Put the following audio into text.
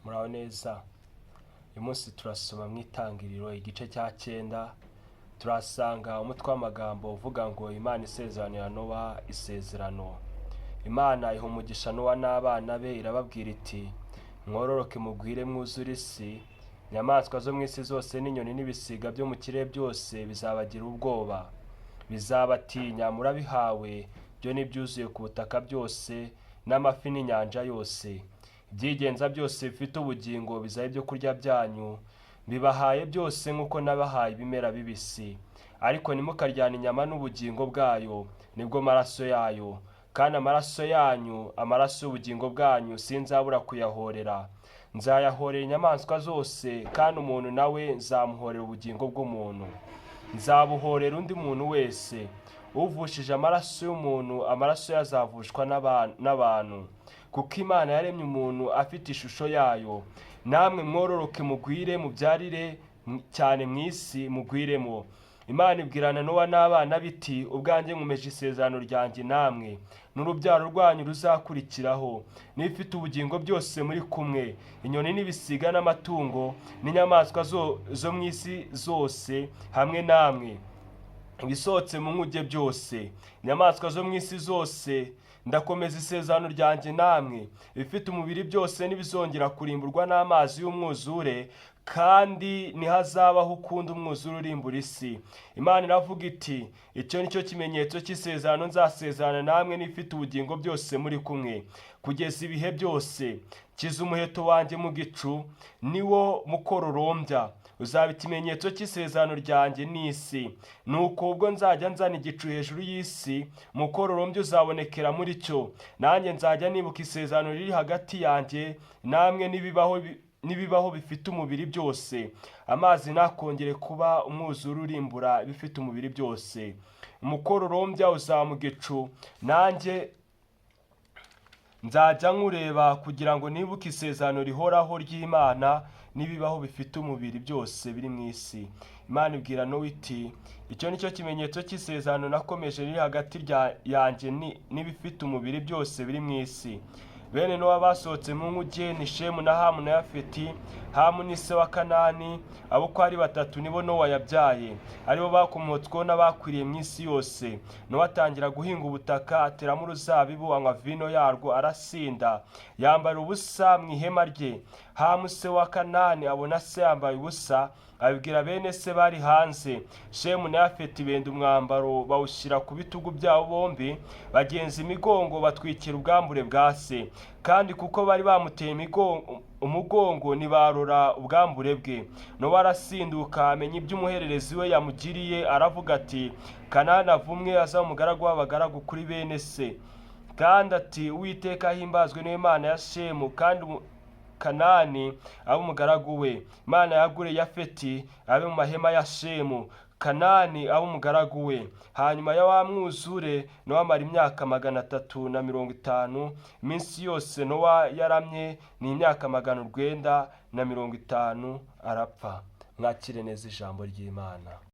Muraho neza. Uyu munsi turasoma mu Itangiriro igice cya 9, turasanga umutwe w'amagambo uvuga ngo Imana isezeranira Nowa isezerano. Imana iha umugisha Nowa n'abana be, irababwira iti: mwororoke mugwire mwuzure isi, inyamaswa zo mu isi zose n'inyoni n'ibisiga byo mu kirere byose bizabagira ubwoba, bizabatinya, murabihawe byo n'ibyuzuye ku butaka byose n'amafi n'inyanja yose. Ibyigenza byose bifite ubugingo bizaba ibyo kurya byanyu, bibahaye byose nk'uko nabahaye ibimera bibisi. Ariko ntimukaryane inyama n'ubugingo bwayo, nibwo maraso yayo, kandi amaraso yanyu, amaraso y'ubugingo bwanyu sinzabura kuyahorera. Nzayahorera inyamaswa zose, kandi umuntu nawe nzamuhorera ubugingo bw'umuntu. Nzabuhorera undi muntu wese. Uvushije amaraso y'umuntu, amaraso ye azavushwa n'abantu. Kuko Imana yaremye umuntu afite ishusho yayo. Namwe mwororoke mugwire, mubyarire cyane mu isi, mugwiremo. Imana ibwirana Nowa n'abana biti: ubwanjye nkomeje isezerano ryanjye namwe n'urubyaro rwanyu ruzakurikiraho, n'ibifite ubugingo byose muri kumwe, inyoni n'ibisiga n'amatungo n'inyamaswa zo mu isi zose hamwe namwe, ibisohotse mu nkuge byose, inyamaswa zo mu isi zose. Ndakomeza isezerano ryanjye namwe, ibifite umubiri byose ntibizongera kurimburwa n'amazi y'umwuzure, kandi ntihazabaho ukundi umwuzure urimbura isi. Imana iravuga iti: icyo ni cyo kimenyetso cy'isezerano nzasezerana namwe n'ibifite ubugingo byose muri kumwe, kugeza ibihe byose. Kiza umuheto wanjye mu gicu, ni wo mukororombya, uzaba ikimenyetso cy'isezerano ryanjye n'isi. Nuko ubwo nzajya nzana igicu hejuru y'isi, umukororombya uzabonekera muri cyo. Nanjye nzajya nibuka isezerano riri hagati yanjye namwe n'ibibaho bifite umubiri byose. Amazi ntakongere kuba umwuzure urimbura ibifite umubiri byose. Umukororombya uzaba mu gicu, nanjye nzajya nkureba kugira ngo nibuke isezerano rihoraho ry'Imana n'ibibaho bifite umubiri byose biri mu isi. Imana ibwira Nowa iti: icyo ni cyo kimenyetso cy'isezerano nakomeje riri hagati yanjye n'ibifite umubiri byose biri mu isi. Bene Nowa basohotse mu nkuge ni Shemu na Hamu na Yafeti. Hamu ni se wa Kanani. Abo uko ari batatu nibo Nowa yabyaye, aribo bakomotsweho n'abakwiriye mu isi yose. Nowa atangira guhinga ubutaka, ateramo uruzabibu, anywa vino yarwo, arasinda, yambara ubusa mu ihema rye. Hamu se wa Kanani abona se yambaye ubusa, abibwira bene se bari hanze. Shemu na Yafeti benda umwambaro bawushyira ku bitugu byabo bombi, bagenza imigongo, batwikira ubwambure bwa se. Kandi kuko bari bamuteye umugongo ntibarora ubwambure bwe. Nowa arasinduka, amenya ibyo umuhererezi we yamugiriye, aravuga ati: Kanani avumwe, azaba umugaragu w'abagaragu kuri bene se. Kandi ati: Uwiteka ahimbazwe n'Imana ya Shemu, kandi Kanani abe umugaragu we. Imana yagure Yafeti abe mu mahema ya Shemu, Kanani abe umugaragu we. Hanyuma ya wa mwuzure, Nowa amara imyaka 350. Iminsi yose Nowa yaramye ni imyaka 950, arapfa. Mwakire neza ijambo ry'Imana.